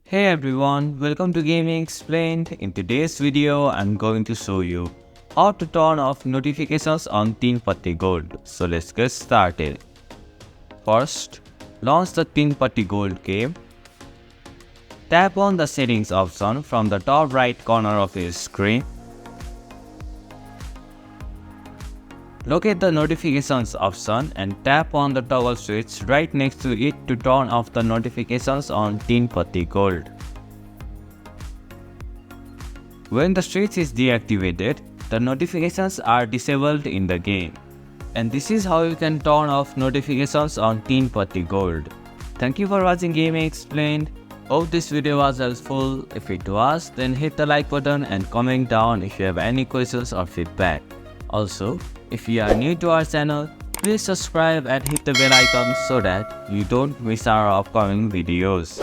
Hey everyone, welcome to Gaming Explained. In today's video, I'm going to show you how to turn off notifications on Patti Gold. So let's get started. First, launch the Patti Gold game. Tap on the settings option from the top right corner of your screen. Locate the notifications option and tap on the toggle switch right next to it to turn off the notifications on Patti Gold. When the switch is deactivated, the notifications are disabled in the game. And this is how you can turn off notifications on Patti Gold. Thank you for watching Gaming Explained. Hope this video was helpful. If it was, then hit the like button and comment down if you have any questions or feedback. Also, if you are new to our channel, please subscribe and hit the bell icon so that you don't miss our upcoming videos.